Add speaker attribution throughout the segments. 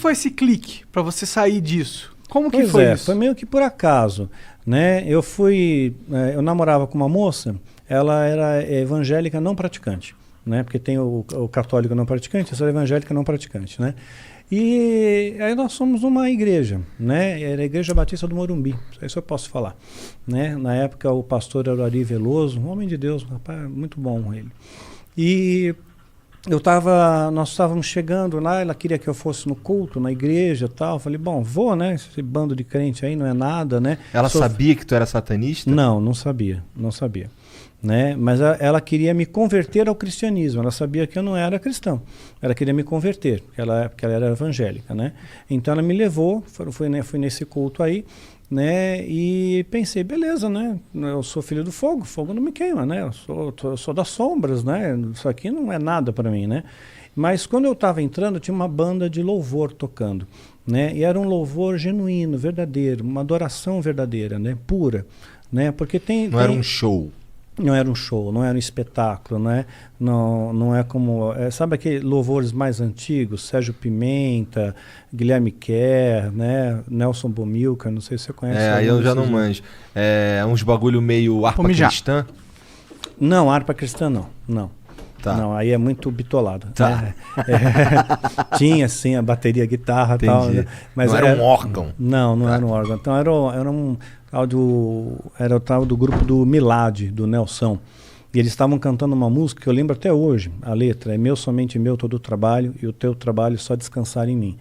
Speaker 1: foi esse clique para você sair disso? Como que
Speaker 2: Pois
Speaker 1: foi
Speaker 2: é,
Speaker 1: isso?
Speaker 2: foi meio que por acaso, né? Eu namorava com uma moça, ela era evangélica não praticante, né? Porque tem o católico não praticante, essa era evangélica não praticante, né? E aí nós somos uma igreja, né? Era a Igreja Batista do Morumbi, isso eu posso falar, né? Na época o pastor era o Ari Veloso, um homem de Deus, um rapaz muito bom ele. E nós estávamos chegando lá, ela queria que eu fosse no culto, na igreja e tal. Falei, bom, vou, né? Esse bando de crente aí não é nada, né?
Speaker 3: Ela sabia que tu era satanista?
Speaker 2: Não sabia, né? Mas ela queria me converter ao cristianismo. Ela sabia que eu não era cristão. Ela queria me converter, porque ela era evangélica, né? Então ela me levou, fui nesse culto aí, né? E pensei, beleza, né? Eu sou filho do fogo, fogo não me queima, né? Eu sou das sombras, né? Isso aqui não é nada para mim, né? Mas quando eu estava entrando, tinha uma banda de louvor tocando, né? E era um louvor genuíno, verdadeiro, uma adoração verdadeira, né? Pura, né? Porque
Speaker 3: Era um show.
Speaker 2: Não era um show, não era um espetáculo, né? Não é como... sabe aqueles louvores mais antigos? Sérgio Pimenta, Guilherme Kerr, né? Nelson Bomilcar, não sei se você conhece.
Speaker 3: Aí eu já não manjo. Uns bagulho meio harpa cristã?
Speaker 2: Não, harpa cristã não.
Speaker 3: Tá.
Speaker 2: Não, aí é muito bitolado.
Speaker 3: Tá.
Speaker 2: Né? Tinha, sim, a bateria, a guitarra e tal. Né? Mas
Speaker 3: não era um órgão?
Speaker 2: Não era um órgão. Então era o tal do grupo do Milad, do Nelson. E eles estavam cantando uma música que eu lembro até hoje. A letra é meu, somente meu, todo o trabalho, e o teu trabalho só descansar em mim.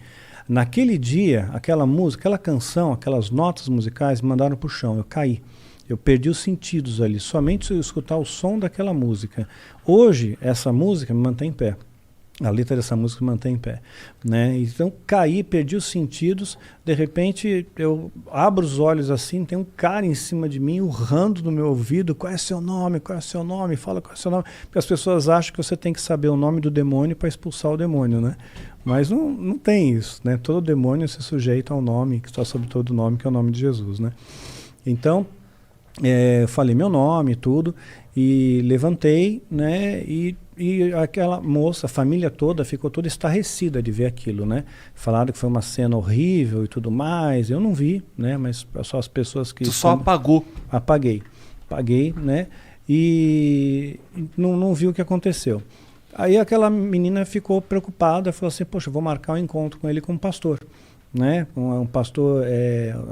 Speaker 2: Naquele dia, aquela música, aquela canção, aquelas notas musicais me mandaram pro chão, eu caí. Eu perdi os sentidos ali, somente se eu escutar o som daquela música. Hoje, essa música me mantém em pé. A letra dessa música me mantém em pé, né? Então, caí, perdi os sentidos. De repente, eu abro os olhos assim, tem um cara em cima de mim, urrando no meu ouvido, qual é seu nome, qual é seu nome, fala qual é seu nome. Porque as pessoas acham que você tem que saber o nome do demônio para expulsar o demônio, né? Mas não tem isso, né? Todo demônio se sujeita ao nome, que está sobre todo nome, que é o nome de Jesus, né? Então, falei meu nome e tudo, e levantei, né? E aquela moça, a família toda ficou toda estarrecida de ver aquilo, né? Falaram que foi uma cena horrível e tudo mais. Eu não vi, né? Mas só as pessoas que...
Speaker 3: Tu só apagou?
Speaker 2: Apaguei, né? E não vi o que aconteceu. Aí aquela menina ficou preocupada, falou assim, poxa, eu vou marcar um encontro com ele como pastor, né? Um pastor,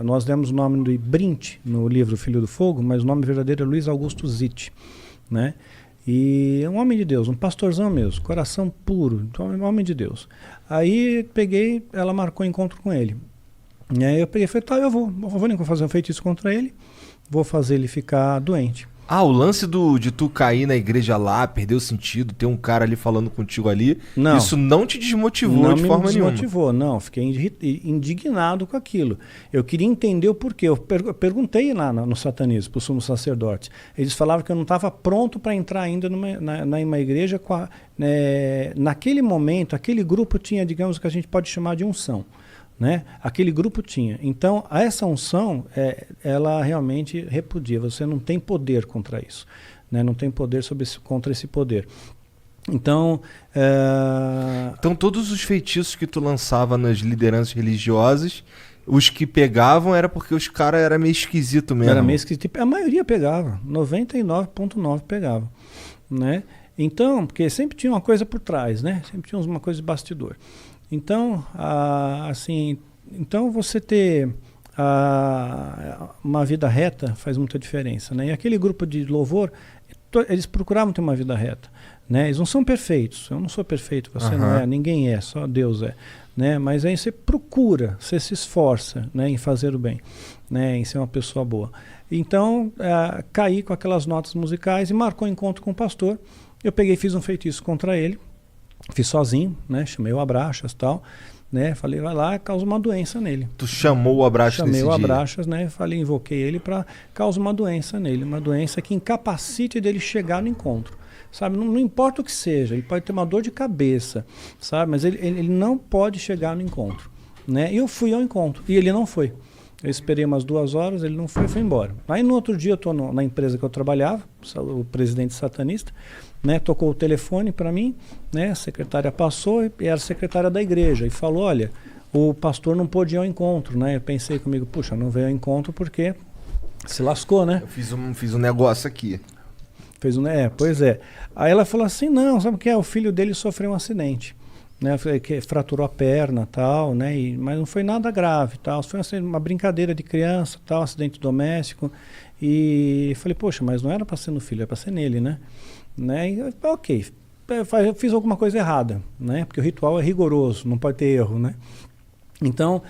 Speaker 2: nós demos o nome do Brint no livro Filho do Fogo, mas o nome verdadeiro é Luiz Augusto Zitt, né? E é um homem de Deus, um pastorzão mesmo, coração puro, um homem de Deus. Aí peguei, ela marcou encontro com ele. E aí eu peguei e falei, tá, eu vou fazer um feitiço contra ele, vou fazer ele ficar doente.
Speaker 3: O lance de tu cair na igreja lá, perder o sentido, ter um cara ali falando contigo ali, isso não te desmotivou de forma nenhuma? Não me desmotivou,
Speaker 2: não. Fiquei indignado com aquilo. Eu queria entender o porquê. Eu perguntei lá no satanismo, para o sumo sacerdote. Eles falavam que eu não estava pronto para entrar ainda numa igreja. Naquele momento, aquele grupo tinha, digamos, que a gente pode chamar de unção. Né? Aquele grupo tinha. Então, essa unção, ela realmente repudia. Você não tem poder contra isso. Né? Não tem poder contra esse poder. Então,
Speaker 3: então, todos os feitiços que tu lançava nas lideranças religiosas, os que pegavam era porque os caras eram meio esquisito mesmo.
Speaker 2: Era meio esquisito. A maioria pegava. 99,9% pegava. Né? Então, porque sempre tinha uma coisa por trás, né? Sempre tinha uma coisa de bastidor. Então, então você ter uma vida reta faz muita diferença, né? E aquele grupo de louvor, eles procuravam ter uma vida reta, né? Eles não são perfeitos, eu não sou perfeito, você não é, ninguém é, só Deus é, né? Mas aí você procura, você se esforça, né, em fazer o bem, né, em ser uma pessoa boa. Então, caí com aquelas notas musicais e marcou um encontro com o pastor. Eu peguei e fiz um feitiço contra ele. Fiz sozinho, né? Chamei o Abraxas e tal, né? Falei, vai lá, causa uma doença nele.
Speaker 3: Tu chamou o Abraxas nesse dia?
Speaker 2: Chamei o Abraxas, né? Falei, invoquei ele para causar uma doença nele, uma doença que incapacite dele chegar no encontro, sabe? Não importa o que seja, ele pode ter uma dor de cabeça, sabe? Mas ele não pode chegar no encontro, né? E eu fui ao encontro e ele não foi. Eu esperei umas 2 horas, ele não foi embora. Aí no outro dia eu estou na empresa que eu trabalhava, o presidente satanista, né, tocou o telefone para mim, né, a secretária passou e era a secretária da igreja e falou, olha, o pastor não pôde ir ao encontro, né? Eu pensei comigo, puxa, não veio ao encontro porque se lascou, né?
Speaker 3: Eu fiz um negócio aqui.
Speaker 2: Pois é. Aí ela falou assim, não, sabe o que é? O filho dele sofreu um acidente, né? Que fraturou a perna, tal, né? Mas não foi nada grave, tal. Foi assim, uma brincadeira de criança, tal, acidente doméstico. E falei, poxa, mas não era para ser no filho, era para ser nele, né? E, ok, eu fiz alguma coisa errada, né? Porque o ritual é rigoroso, não pode ter erro, né? Então,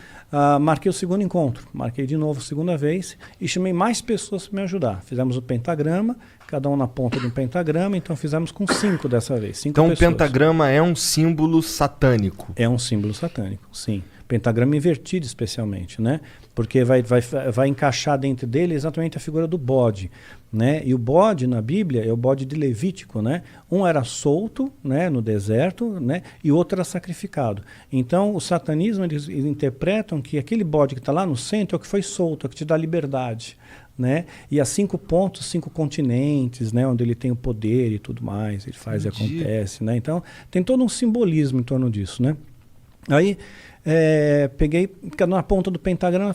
Speaker 2: marquei o segundo encontro, marquei de novo a segunda vez e chamei mais pessoas para me ajudar. Fizemos o pentagrama, cada um na ponta de um pentagrama, então fizemos com 5 dessa vez. 5
Speaker 3: então
Speaker 2: pessoas.
Speaker 3: O pentagrama é um símbolo satânico.
Speaker 2: É um símbolo satânico, sim. Pentagrama invertido especialmente, né? Porque vai encaixar dentro dele exatamente a figura do bode, né? E o bode na Bíblia é o bode de Levítico, né? Um era solto, né, no deserto, né? E o outro era sacrificado. Então, o satanismo, eles interpretam que aquele bode que está lá no centro é o que foi solto, é o que te dá liberdade, né? E há 5 pontos, 5 continentes, né? Onde ele tem o poder e tudo mais, ele faz e acontece, né? Então, tem todo um simbolismo em torno disso, né? Aí, peguei, na ponta do pentagrama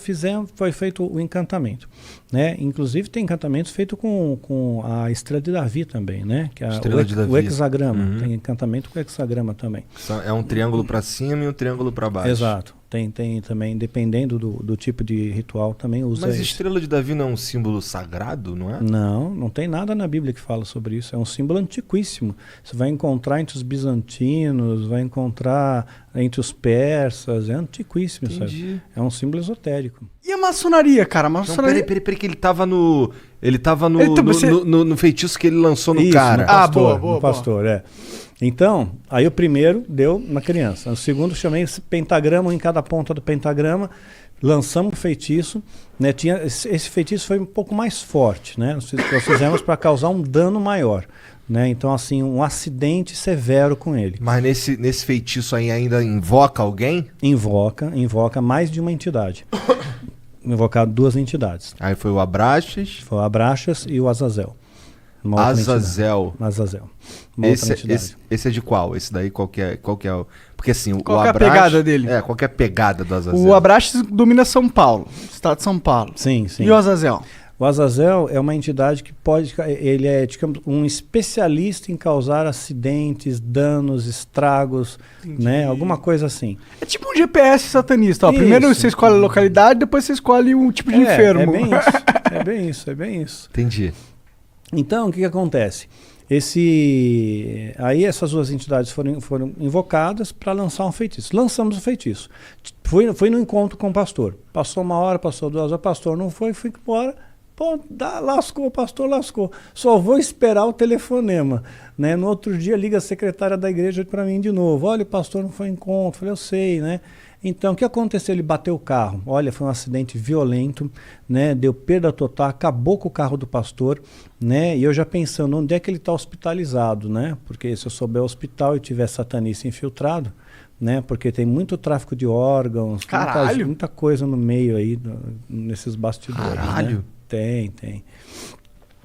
Speaker 2: foi feito o encantamento, né? Inclusive tem encantamentos feitos com a estrela de Davi também, né? Que é o hexagrama, tem encantamento com o hexagrama também.
Speaker 3: É um triângulo para cima e um triângulo para baixo.
Speaker 2: Exato. Tem também, dependendo do tipo de ritual, também usa.
Speaker 3: Mas estrela de Davi não é um símbolo sagrado, não é?
Speaker 2: Não tem nada na Bíblia que fala sobre isso. É um símbolo antiquíssimo. Você vai encontrar entre os bizantinos, vai encontrar entre os persas, é antiquíssimo, sabe? É um símbolo esotérico.
Speaker 1: E a maçonaria, cara?
Speaker 3: Não, peraí, que ele tava no feitiço que ele lançou no
Speaker 2: isso,
Speaker 3: cara.
Speaker 2: No pastor,
Speaker 1: boa.
Speaker 2: Pastor, é. Então, aí o primeiro deu na criança. O segundo chamei esse pentagrama em cada ponta do pentagrama, lançamos o feitiço, né? Esse feitiço foi um pouco mais forte, né? Nós fizemos para causar um dano maior, né? Então, assim, um acidente severo com ele.
Speaker 3: Mas nesse feitiço aí ainda invoca alguém?
Speaker 2: Invoca mais de uma entidade. Invocar 2 entidades.
Speaker 3: Aí foi o Abraxas.
Speaker 2: Foi o Abraxas e o Azazel.
Speaker 3: Azazel.
Speaker 2: Esse
Speaker 3: é de qual? Esse daí qual que é o... Porque assim,
Speaker 1: qual é a pegada dele?
Speaker 3: Qual que é a pegada do Azazel?
Speaker 1: O Abraxas domina São Paulo, estado de São Paulo.
Speaker 2: Sim.
Speaker 1: E o Azazel?
Speaker 2: O Azazel é uma entidade que ele é, digamos, um especialista em causar acidentes, danos, estragos, né? Alguma coisa assim.
Speaker 1: É tipo um GPS satanista. Ó. Primeiro você escolhe a localidade, depois você escolhe o tipo de enfermo.
Speaker 2: É bem isso.
Speaker 3: Entendi.
Speaker 2: Então, o que acontece? Aí essas 2 entidades foram invocadas para lançar um feitiço. Lançamos o feitiço. Fui no encontro com o pastor. Passou 1 hora, passou 2 horas, o pastor não foi, fui embora. Pô, lascou, o pastor lascou. Só vou esperar o telefonema, né? No outro dia liga a secretária da igreja para mim de novo. Olha, o pastor não foi em encontro. Falei, eu sei, né? Então, o que aconteceu? Ele bateu o carro. Olha, foi um acidente violento, né? Deu perda total, acabou com o carro do pastor, né? E eu já pensando, onde é que ele está hospitalizado, né? Porque se eu souber o hospital e tiver satanista infiltrado, né? Porque tem muito tráfico de órgãos, muita coisa no meio aí, nesses bastidores.
Speaker 3: Caralho!
Speaker 2: Né? Tem.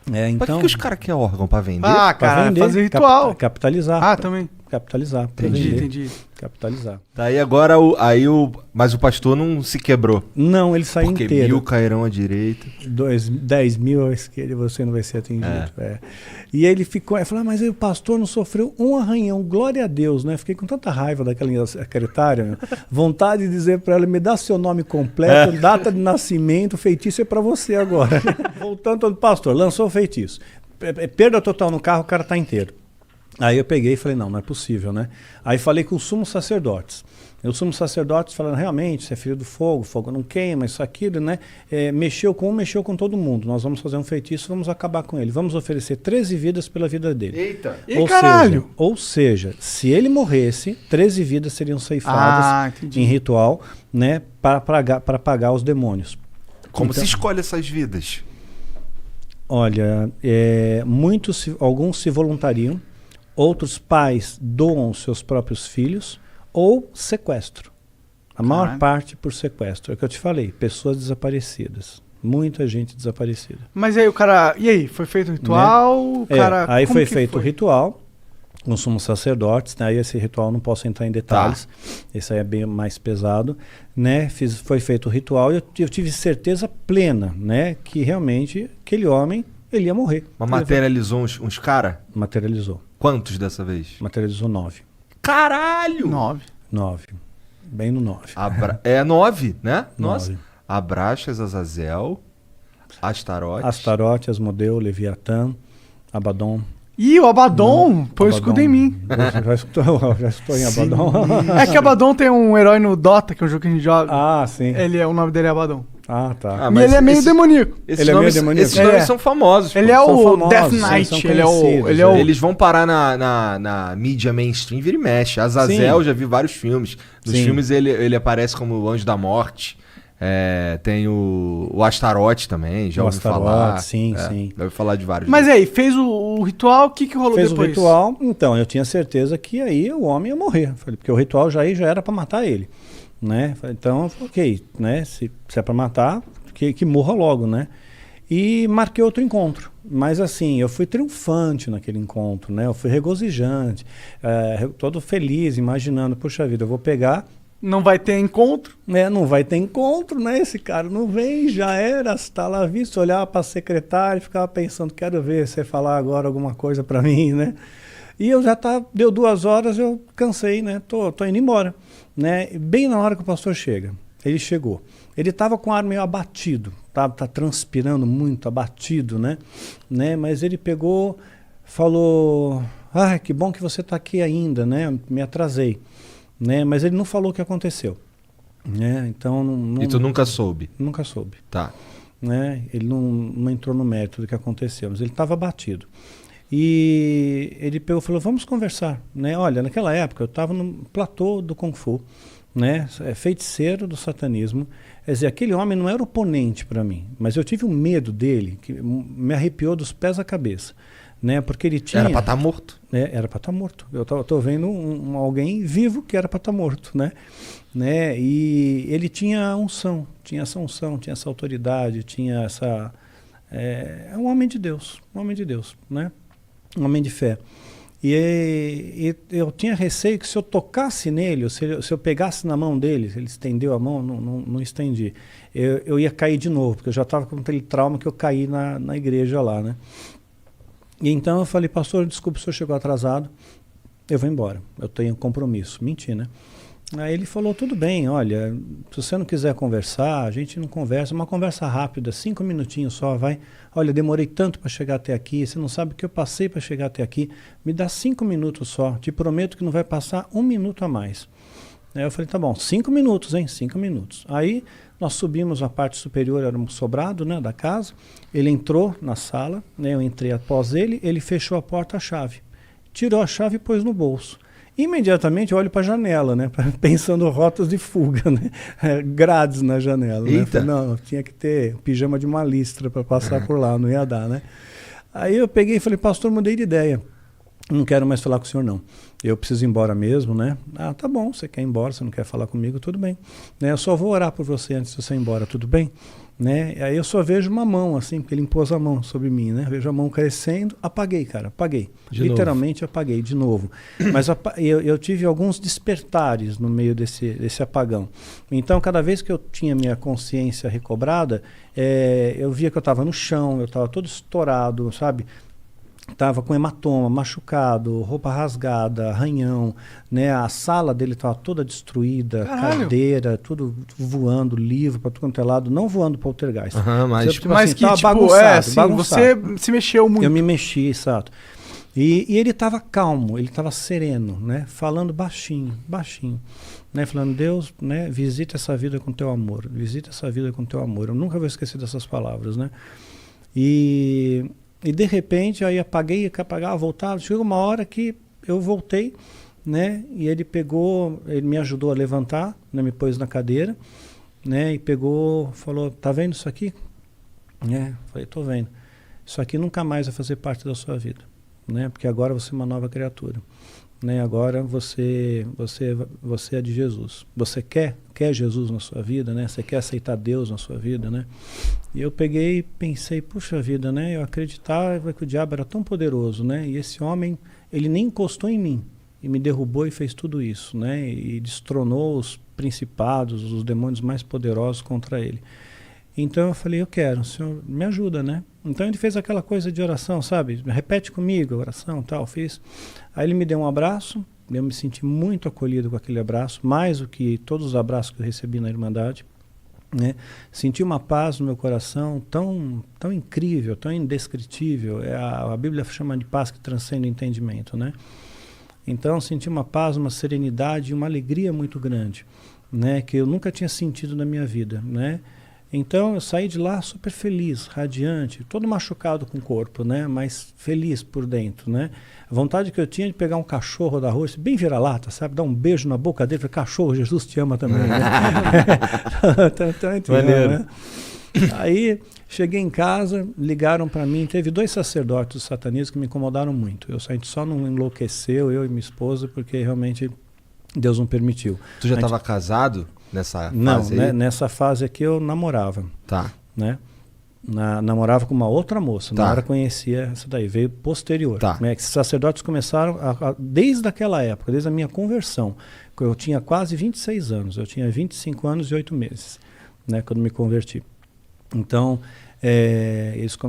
Speaker 3: Então, por que os caras querem órgão pra vender?
Speaker 1: Cara, vender, fazer ritual.
Speaker 2: Capitalizar.
Speaker 1: Também.
Speaker 2: Capitalizar.
Speaker 1: Entendi.
Speaker 2: Capitalizar.
Speaker 3: Daí agora, mas o pastor não se quebrou.
Speaker 2: Não, ele saiu
Speaker 3: porque
Speaker 2: inteiro.
Speaker 3: 1.000 cairão à direita.
Speaker 2: 10.000 à esquerda, você não vai ser atingido. E ele falou, mas aí o pastor não sofreu um arranhão, glória a Deus, né? Fiquei com tanta raiva daquela secretária, vontade de dizer para ela, me dá seu nome completo, data de nascimento, feitiço é para você agora. Voltando ao pastor, lançou o feitiço. Perda total no carro, o cara tá inteiro. Aí eu peguei e falei, não é possível, né? Aí falei com os sumos sacerdotes. Os sumos sacerdotes falaram, realmente, você é filho do fogo, o fogo não queima, isso, aquilo, né? Mexeu com todo mundo. Nós vamos fazer um feitiço, vamos acabar com ele. Vamos oferecer 13 vidas pela vida dele.
Speaker 3: Eita!
Speaker 1: Caralho!
Speaker 2: Ou seja, se ele morresse, 13 vidas seriam ceifadas em ritual, né? Para pagar os demônios.
Speaker 3: Como se escolhe essas vidas?
Speaker 2: Olha, alguns se voluntariam, outros pais doam os seus próprios filhos ou sequestro. A maior parte por sequestro. É o que eu te falei, pessoas desaparecidas. Muita gente desaparecida.
Speaker 1: Mas aí o cara... E aí, foi feito o ritual?
Speaker 2: Né? Aí foi feito o ritual. com os sumos sacerdotes, né? Aí esse ritual não posso entrar em detalhes, esse aí é bem mais pesado, né? Foi feito o ritual e eu tive certeza plena, né? Que realmente aquele homem, ele ia morrer.
Speaker 3: Mas materializou uns cara?
Speaker 2: Materializou.
Speaker 3: Quantos dessa vez?
Speaker 2: Materializou 9.
Speaker 3: Caralho!
Speaker 2: 9. Bem no 9.
Speaker 3: É 9, né?
Speaker 2: 9.
Speaker 3: Nossa. Abraxas, Azazel, Astarote.
Speaker 2: Astarote, Asmodeu, Leviatã, Abaddon.
Speaker 1: Ih, o Abaddon pôs escudo em mim.
Speaker 2: Já escutou em Abaddon?
Speaker 1: É que Abaddon tem um herói no Dota, que é um jogo que a gente joga.
Speaker 2: Ah, sim.
Speaker 1: O nome dele é Abaddon.
Speaker 2: Ah, tá.
Speaker 1: E ele é meio demoníaco.
Speaker 3: Ele é meio demoníaco. Esses nomes são famosos.
Speaker 1: Ele é o Death Knight.
Speaker 3: Eles vão parar na mídia mainstream, vira e mexe. Azazel, já vi vários filmes. Nos filmes ele aparece como o Anjo da Morte. Tem o Astarote também, já ouvi falar.
Speaker 2: Sim.
Speaker 3: Já ouvi falar de vários.
Speaker 1: Mas aí, fez o ritual, o que rolou depois?
Speaker 2: Fez o ritual, então, eu tinha certeza que aí o homem ia morrer. Falei, porque o ritual já era para matar ele. Né? Então, ok, né? Se é para matar, que morra logo, né? E marquei outro encontro. Mas assim, eu fui triunfante naquele encontro, né? Eu fui regozijante, todo feliz, imaginando, puxa vida, eu vou pegar...
Speaker 1: Não vai ter encontro?
Speaker 2: Não vai ter encontro, né? Esse cara não vem, já era, está lá visto, olhar para a secretária e ficava pensando, quero ver você falar agora alguma coisa para mim, né? E eu deu 2 horas, eu cansei, né? Tô indo embora, né? Bem na hora que o pastor chega, ele chegou. Ele estava com o ar meio abatido, tá transpirando muito, abatido, né? Mas ele pegou, falou, que bom que você está aqui ainda, né? Me atrasei. Né? Mas ele não falou o que aconteceu. Né? Então,
Speaker 3: E tu nunca soube?
Speaker 2: Nunca soube.
Speaker 3: Tá.
Speaker 2: Né? Ele não entrou no mérito do que aconteceu, mas ele estava abatido. E ele pegou e falou, vamos conversar. Né? Olha, naquela época eu estava no platô do Kung Fu, né? Feiticeiro do satanismo. Quer dizer, aquele homem não era oponente para mim, mas eu tive um medo dele, que me arrepiou dos pés à cabeça. Né? Porque ele tinha...
Speaker 3: Era para estar morto.
Speaker 2: Era para estar morto. Eu tô vendo alguém vivo que era para estar morto, né? E ele tinha unção, tinha essa unção, tinha essa autoridade, tinha essa... É um homem de Deus, né? Um homem de fé. E eu tinha receio que se eu tocasse nele, ou se eu pegasse na mão dele, ele estendeu a mão, não estendi, eu ia cair de novo, porque eu já estava com aquele trauma que eu caí na igreja lá, né? E então eu falei, pastor, desculpe, o senhor chegou atrasado, eu vou embora, eu tenho compromisso. Menti, né? Aí ele falou, tudo bem, olha, se você não quiser conversar, a gente não conversa, uma conversa rápida, 5 minutinhos só, vai. Olha, demorei tanto para chegar até aqui, você não sabe o que eu passei para chegar até aqui, me dá 5 minutos só, te prometo que não vai passar 1 minuto a mais. Aí eu falei, tá bom, 5 minutos, hein, 5 minutos. Aí nós subimos a parte superior, era um sobrado, né, da casa, ele entrou na sala, né, eu entrei após ele, ele fechou a porta a chave, tirou a chave e pôs no bolso. Imediatamente eu olho para a janela, né, pensando rotas de fuga, né, grades na janela. Né? Falei, não, tinha que ter pijama de uma listra para passar por lá, não ia dar, né. Aí eu peguei e falei, pastor, mudei de ideia. Não quero mais falar com o senhor, não. Eu preciso ir embora mesmo, né? Ah, tá bom, você quer ir embora, você não quer falar comigo, tudo bem. Né? Eu só vou orar por você antes de você ir embora, tudo bem? Né? Aí eu só vejo uma mão, assim, porque ele impôs a mão sobre mim, né? Vejo a mão crescendo, apaguei, cara, apaguei. Literalmente apaguei de novo. Mas eu tive alguns despertares no meio desse apagão. Então, cada vez que eu tinha minha consciência recobrada, eu via que eu estava no chão, eu estava todo estourado, sabe? Estava com hematoma, machucado, roupa rasgada, arranhão, né? A sala dele estava toda destruída, cadeira, tudo voando, livro para tudo quanto é lado, não voando poltergeist.
Speaker 1: Mas assim, que, bagunçado. Você se mexeu muito.
Speaker 2: Eu me mexi, exato. E ele estava calmo, ele estava sereno, né? Falando baixinho, né? Falando, Deus, né? Visita essa vida com teu amor, visita essa vida com teu amor. Eu nunca vou esquecer dessas palavras, né? E de repente, aí apaguei, apagava, voltava. Chegou uma hora que eu voltei, né? E ele me ajudou a levantar, né? Me pôs na cadeira, né? E pegou, falou, tá vendo isso aqui? Falei, tô vendo. Isso aqui nunca mais vai fazer parte da sua vida, né? Porque agora você é uma nova criatura, né? Agora você é de Jesus. Você quer quer Jesus na sua vida, né? Você quer aceitar Deus na sua vida, né? E eu peguei e pensei, puxa vida, né? Eu acreditava que o diabo era tão poderoso, né? E esse homem, ele nem encostou em mim e me derrubou e fez tudo isso, né? E destronou os principados, os demônios mais poderosos contra ele. Então eu falei, eu quero, o Senhor me ajuda, né? Então ele fez aquela coisa de oração, sabe? Repete comigo a oração, tal, fiz. Aí ele me deu um abraço, eu me senti muito acolhido com aquele abraço, mais do que todos os abraços que eu recebi na Irmandade, né? Senti uma paz no meu coração tão incrível, tão indescritível. A Bíblia chama de paz que transcende o entendimento, né? Então senti uma paz, uma serenidade, uma alegria muito grande, né? Que eu nunca tinha sentido na minha vida, né? Então eu saí de lá super feliz, radiante, todo machucado com o corpo, né? Mas feliz por dentro, né? A vontade que eu tinha de pegar um cachorro da rua, bem vira-lata, sabe? Dar um beijo na boca dele, falar, cachorro, Jesus te ama também, né?
Speaker 3: Maneiro.
Speaker 2: Né? Aí cheguei em casa, ligaram para mim, teve 2 sacerdotes satanistas que me incomodaram muito. A gente só não enlouqueceu, eu e minha esposa, porque realmente Deus não permitiu.
Speaker 3: Tu já estava casado nessa
Speaker 2: não,
Speaker 3: fase aí?
Speaker 2: Né, nessa fase aqui eu namorava.
Speaker 3: Tá.
Speaker 2: Né? Namorava com uma outra moça,
Speaker 3: Tá.
Speaker 2: não era conhecia essa daí, veio posterior.
Speaker 3: Tá.
Speaker 2: Né? Esses sacerdotes começaram desde aquela época, desde a minha conversão. Eu tinha quase 26 anos, eu tinha 25 anos e 8 meses, né, quando me converti. Então,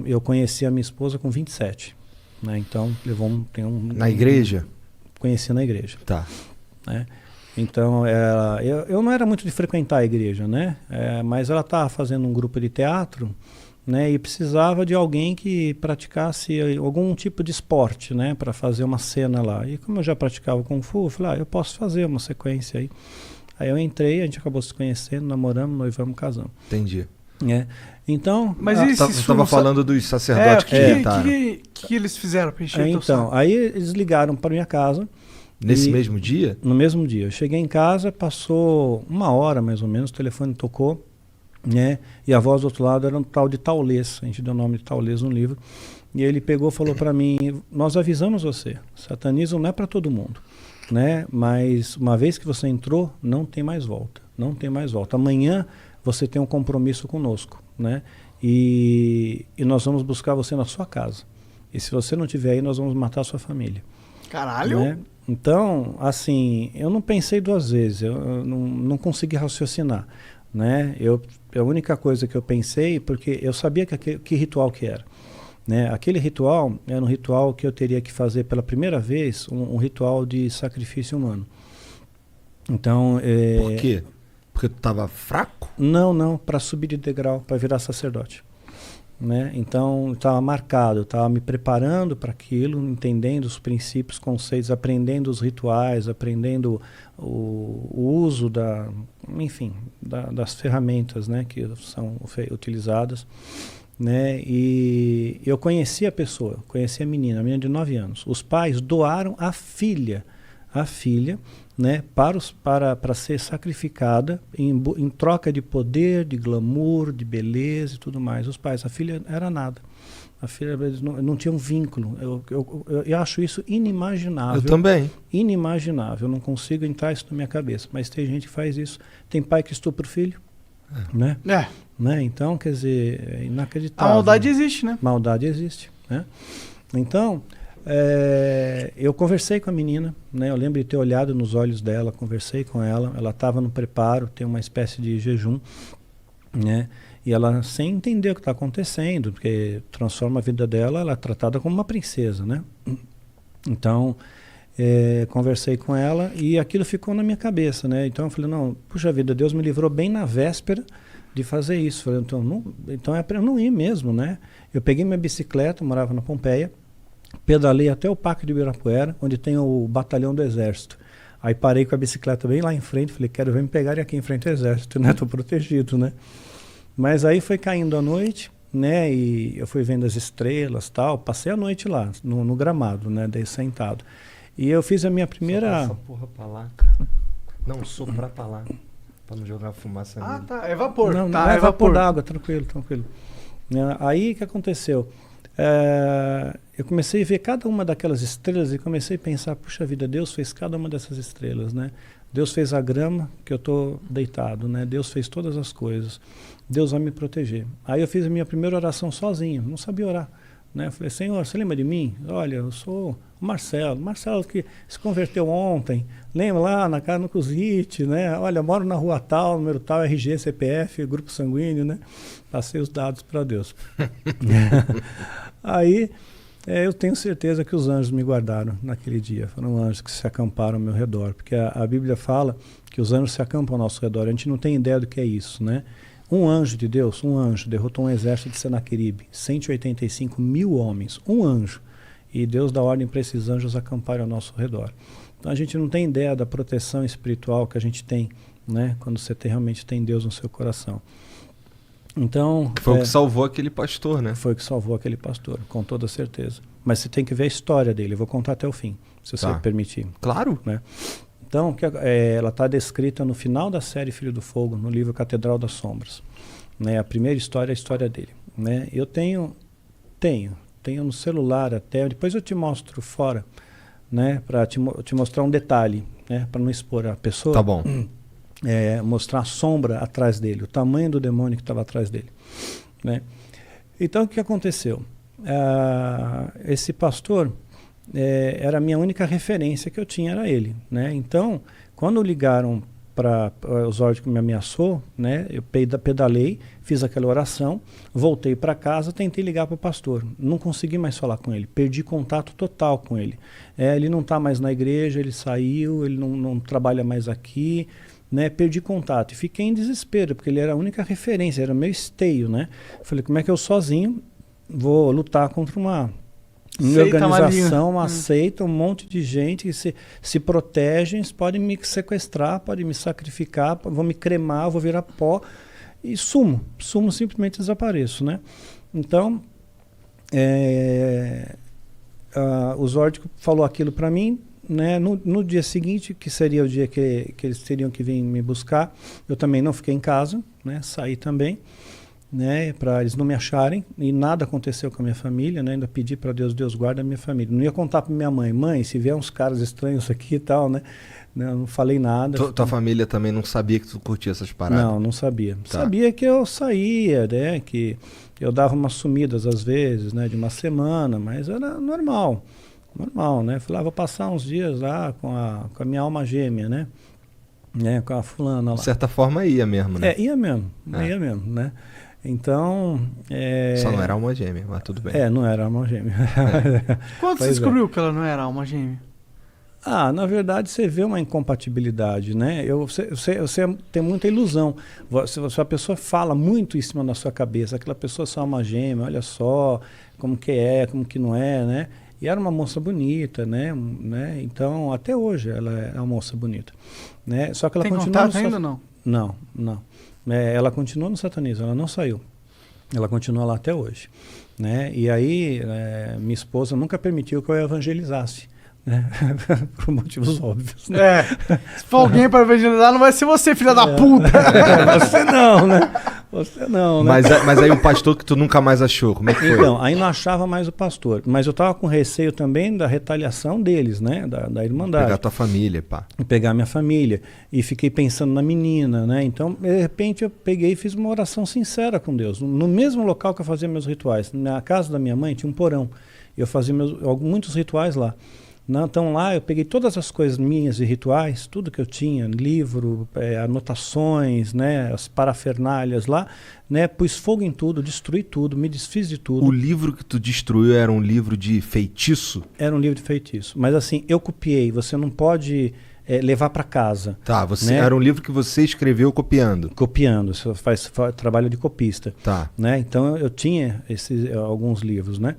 Speaker 2: eu conheci a minha esposa com 27. Né? Então, levou
Speaker 3: Na igreja?
Speaker 2: Conheci na igreja.
Speaker 3: Tá.
Speaker 2: Né? Então, eu não era muito de frequentar a igreja, né? Mas ela estava fazendo um grupo de teatro, né? E precisava de alguém que praticasse algum tipo de esporte, né? Para fazer uma cena lá. E como eu já praticava Kung Fu, eu falei, eu posso fazer uma sequência aí. Aí eu entrei, a gente acabou se conhecendo, namoramos, noivamos, casamos.
Speaker 3: Entendi.
Speaker 2: Então...
Speaker 1: Mas
Speaker 3: Você estava falando dos sacerdotes que tentaram.
Speaker 1: que eles fizeram para encher o
Speaker 2: então, aí eles ligaram para minha casa.
Speaker 3: Nesse mesmo dia?
Speaker 2: No mesmo dia. Eu cheguei em casa, passou 1 hora mais ou menos, o telefone tocou, né? E a voz do outro lado era um tal de Taulês, a gente deu o nome de Taulês no livro. E ele pegou e falou para mim, nós avisamos você, satanismo não é para todo mundo, né? Mas uma vez que você entrou, não tem mais volta, não tem mais volta. Amanhã você tem um compromisso conosco, né? E nós vamos buscar você na sua casa. E se você não estiver aí, nós vamos matar a sua família.
Speaker 1: Caralho!
Speaker 2: Né? Então, assim, eu não pensei 2 vezes, eu não consegui raciocinar, né? A única coisa que eu pensei, porque eu sabia que ritual que era, né? Aquele ritual era um ritual que eu teria que fazer pela primeira vez, um ritual de sacrifício humano. Então,
Speaker 3: Por quê? Porque tu estava fraco?
Speaker 2: Não, para subir de degrau, para virar sacerdote. Né? Então estava marcado, estava me preparando para aquilo, entendendo os princípios, conceitos, aprendendo os rituais, aprendendo o uso das ferramentas, né, que são utilizadas, né? E eu conheci a pessoa, conheci a menina de 9 anos. Os pais doaram a filha, né, para ser sacrificada em troca de poder, de glamour, de beleza e tudo mais. Os pais, a filha era nada. A filha não tinha um vínculo. Eu acho isso inimaginável.
Speaker 3: Eu também.
Speaker 2: Inimaginável. Eu não consigo entrar isso na minha cabeça. Mas tem gente que faz isso. Tem pai que estupra o filho. Né? Né? Então, quer dizer, é inacreditável.
Speaker 1: A maldade existe, né?
Speaker 2: Maldade existe. Né? Então... eu conversei com a menina, né? Eu lembro de ter olhado nos olhos dela, conversei com ela, ela estava no preparo, tem uma espécie de jejum, né? E ela sem entender o que está acontecendo, porque transforma a vida dela, ela é tratada como uma princesa, né? Então, conversei com ela e aquilo ficou na minha cabeça, né? Então eu falei, não, puxa vida, Deus me livrou bem na véspera de fazer isso. Falei, então é para eu não ir mesmo, né? Eu peguei minha bicicleta, eu morava na Pompeia, pedalei até o Parque de Ibirapuera, onde tem o batalhão do Exército. Aí parei com a bicicleta bem lá em frente, falei, quero ver me pegarem aqui em frente ao Exército, né? Tô protegido, né? Mas aí foi caindo a noite, né? E eu fui vendo as estrelas, tal. Passei a noite lá, no gramado, né? Daí sentado. E eu fiz a minha primeira...
Speaker 4: Sopra essa porra pra lá, cara. Não, soprar pra lá, pra não jogar fumaça nele.
Speaker 1: Tá, é vapor.
Speaker 2: Não,
Speaker 1: tá,
Speaker 2: é vapor d'água, tranquilo. Aí o que aconteceu? eu comecei a ver cada uma daquelas estrelas e comecei a pensar, puxa vida, Deus fez cada uma dessas estrelas, né? Deus fez a grama que eu estou deitado, né? Deus fez todas as coisas. Deus vai me proteger. Aí eu fiz a minha primeira oração sozinho, não sabia orar. Né? Eu falei, Senhor, você lembra de mim? Olha, eu sou o Marcelo que se converteu ontem. Lembra lá na casa no Cusite, né? Olha, eu moro na rua tal, número tal, RG, CPF, grupo sanguíneo, né? Passei os dados para Deus. Aí eu tenho certeza que os anjos me guardaram naquele dia. Foram anjos que se acamparam ao meu redor. Porque a Bíblia fala que os anjos se acampam ao nosso redor. A gente não tem ideia do que é isso, né? Um anjo de Deus, um anjo, derrotou um exército de Senaqueribe, 185 mil homens, um anjo. E Deus dá ordem para esses anjos acamparem ao nosso redor. Então a gente não tem ideia da proteção espiritual que a gente tem, né? Quando você realmente tem Deus no seu coração. Então,
Speaker 3: foi o que salvou aquele pastor, né?
Speaker 2: Foi o que salvou aquele pastor, com toda certeza. Mas você tem que ver a história dele, eu vou contar até o fim, se você permitir.
Speaker 3: Claro.
Speaker 2: Né? Então, ela está descrita no final da série Filho do Fogo, no livro Catedral das Sombras. Né? A primeira história é a história dele. Né? Eu tenho no celular até, depois eu te mostro fora, né? Para te mostrar um detalhe, né? Para não expor a pessoa.
Speaker 3: Tá bom.
Speaker 2: Mostrar a sombra atrás dele, o tamanho do demônio que estava atrás dele. Né? Então, o que aconteceu? Esse pastor... era a minha única referência que eu tinha, era ele, né? Então, quando ligaram para os órgãos que me ameaçou, né? Eu pedalei, fiz aquela oração, voltei para casa, tentei ligar para o pastor, não consegui mais falar com ele, perdi contato total com ele. Ele não está mais na igreja, ele saiu, ele não trabalha mais aqui, né? Perdi contato e fiquei em desespero, porque ele era a única referência, era o meu esteio, né? Falei, como é que eu sozinho vou lutar contra uma organização, uma seita, um monte de gente que se protegem, podem me sequestrar, podem me sacrificar, vão me cremar, vou virar pó e sumo, simplesmente desapareço, né? Então, o Zord falou aquilo para mim, né? No dia seguinte, que seria o dia que eles teriam que vir me buscar, eu também não fiquei em casa, né? Saí também, né, para eles não me acharem, e nada aconteceu com a minha família, né? Ainda pedi para Deus guarda a minha família. Não ia contar para minha mãe, se vier uns caras estranhos aqui e tal, né? Eu não falei nada.
Speaker 3: Tua família também não sabia que tu curtia essas paradas?
Speaker 2: Não sabia.
Speaker 3: Tá.
Speaker 2: Sabia que eu saía, né? Que eu dava umas sumidas às vezes, né? De uma semana, mas era normal, né? Falei, vou passar uns dias lá com a minha alma gêmea, né? Com a fulana lá.
Speaker 3: De certa forma ia mesmo, né?
Speaker 2: Ia mesmo, né? Então...
Speaker 3: Só não era alma gêmea, mas tudo bem.
Speaker 2: Não era alma gêmea.
Speaker 1: Quando você descobriu que ela não era alma gêmea?
Speaker 2: Na verdade, você vê uma incompatibilidade, né? Você tem muita ilusão. Se a pessoa fala muito em cima da sua cabeça, aquela pessoa é só alma gêmea, olha só como que é, como que não é, né? E era uma moça bonita, né? Então, até hoje, ela é uma moça bonita. Né? Só que ela
Speaker 1: tem
Speaker 2: continua
Speaker 1: contato ainda ou não?
Speaker 2: Não. Ela continua no satanismo, ela não saiu. Ela continua lá até hoje. Né? E aí, minha esposa nunca permitiu que eu evangelizasse. Né? Por motivos óbvios. Né?
Speaker 1: Se for alguém para evangelizar, não vai ser você, filha da puta.
Speaker 2: Você não, né? Você não, né?
Speaker 3: Mas aí o pastor que tu nunca mais achou, como é que foi?
Speaker 2: Então, aí não achava mais o pastor. Mas eu tava com receio também da retaliação deles, né? Da Irmandade.
Speaker 3: Pegar tua família, pá.
Speaker 2: Pegar minha família. E fiquei pensando na menina, né? Então, de repente, eu peguei e fiz uma oração sincera com Deus. No mesmo local que eu fazia meus rituais. Na casa da minha mãe tinha um porão. Eu fazia muitos rituais lá. Então lá eu peguei todas as coisas minhas e rituais, tudo que eu tinha, livro, anotações, né, as parafernálias lá, né, pus fogo em tudo, destruí tudo, me desfiz de tudo.
Speaker 3: O livro que tu destruiu era um livro de feitiço?
Speaker 2: Era um livro de feitiço, mas assim, eu copiei, você não pode levar para casa.
Speaker 3: Tá, era um livro que você escreveu copiando?
Speaker 2: Copiando, você faz trabalho de copista.
Speaker 3: Tá.
Speaker 2: Né, então eu tinha alguns livros, né?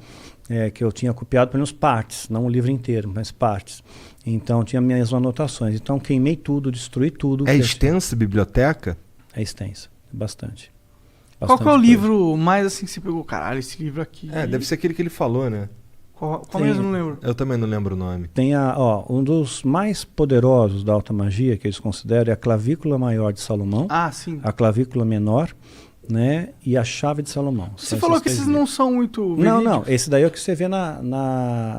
Speaker 2: Que eu tinha copiado pelo menos partes, não o livro inteiro, mas partes. Então tinha minhas anotações. Então queimei tudo, destruí tudo.
Speaker 3: É extensa a biblioteca?
Speaker 2: É extensa, bastante.
Speaker 1: Qual que é o livro mais assim que você pegou? Caralho, esse livro aqui...
Speaker 3: deve ser aquele que ele falou, né?
Speaker 1: Qual mesmo? Não lembro.
Speaker 3: Eu também não lembro o nome.
Speaker 2: Tem um dos mais poderosos da alta magia, que eles consideram, é a clavícula maior de Salomão.
Speaker 1: Sim.
Speaker 2: A clavícula menor, né, e a chave de Salomão.
Speaker 1: Você falou que esses não são muito
Speaker 2: verídicos. Não, esse daí é o que você vê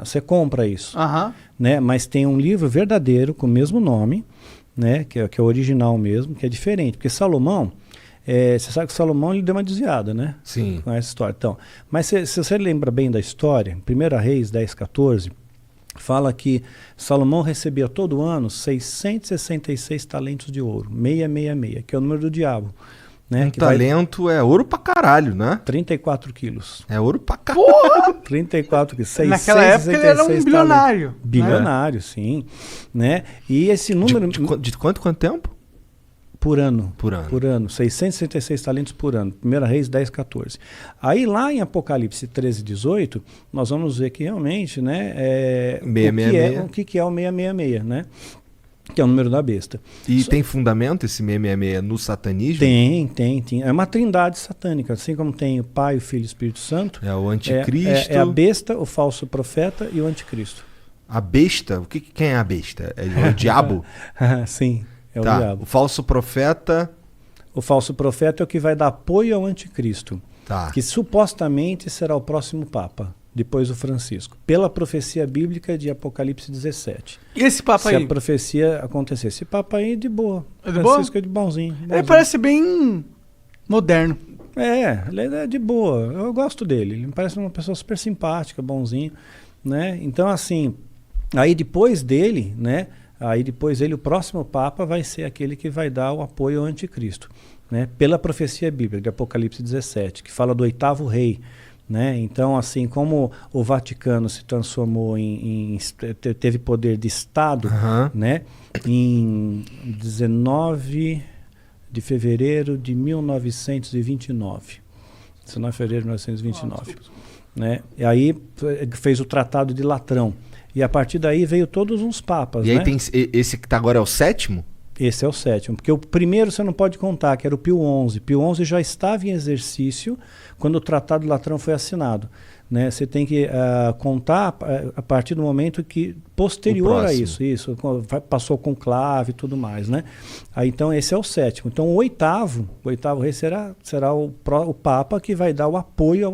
Speaker 2: você compra isso. Né, mas tem um livro verdadeiro com o mesmo nome, né, que é o original mesmo, que é diferente, porque Salomão, você sabe que Salomão ele deu uma desviada, né?
Speaker 3: Sim.
Speaker 2: Com essa história. Então, mas se você lembra bem da história, 1 Reis 10:14, fala que Salomão recebia todo ano 666 talentos de ouro, 666, que é o número do diabo. Né?
Speaker 3: Que talento é ouro pra caralho, né?
Speaker 2: 34 quilos.
Speaker 3: É ouro pra caralho.
Speaker 2: 34 quilos.
Speaker 1: Naquela época ele era um bilionário.
Speaker 2: Bilionário, sim. Né? E esse número...
Speaker 3: De quanto tempo?
Speaker 2: Por ano.
Speaker 3: Por ano.
Speaker 2: Por ano. 666 talentos por ano. 1 Reis 10:14. Aí lá em Apocalipse 13:18, nós vamos ver que realmente, né, o que é o 666, né? Que é o número da besta.
Speaker 3: E tem fundamento esse 666 no satanismo?
Speaker 2: Tem. É uma trindade satânica, assim como tem o Pai, o Filho e o Espírito Santo.
Speaker 3: É o anticristo.
Speaker 2: É a besta, o falso profeta e o anticristo.
Speaker 3: A besta? Quem é a besta? É o diabo?
Speaker 2: Sim, é o diabo.
Speaker 3: O falso profeta...
Speaker 2: O falso profeta é o que vai dar apoio ao anticristo.
Speaker 3: Tá.
Speaker 2: Que supostamente será o próximo Papa. Depois do Francisco, pela profecia bíblica de Apocalipse 17.
Speaker 1: E esse Papa aí?
Speaker 2: Se a profecia acontecer. Esse Papa aí é de boa.
Speaker 1: É de
Speaker 2: Francisco
Speaker 1: boa?
Speaker 2: é de bonzinho.
Speaker 1: Ele parece bem moderno.
Speaker 2: Ele é de boa. Eu gosto dele. Ele me parece uma pessoa super simpática, bonzinho. Né? Então, assim, aí depois dele, né? O próximo Papa vai ser aquele que vai dar o apoio ao anticristo. Né? Pela profecia bíblica de Apocalipse 17, que fala do 8º rei. Né? Então, assim como o Vaticano se transformou teve poder de Estado, né? Em 19 de fevereiro de 1929. 19 de fevereiro de 1929. Né? E aí fez o Tratado de Latrão. E a partir daí veio todos uns papas.
Speaker 3: E aí
Speaker 2: né?
Speaker 3: tem esse que tá agora é o 7º?
Speaker 2: Esse é o 7º, porque o primeiro você não pode contar, que era o Pio XI. Pio XI já estava em exercício quando o Tratado de Latrão foi assinado. Né? Você tem que contar a partir do momento que, posterior a isso, passou com conclave e tudo mais. Né? Aí, então esse é o 7º. Então o 8º rei será o Papa que vai dar o apoio ao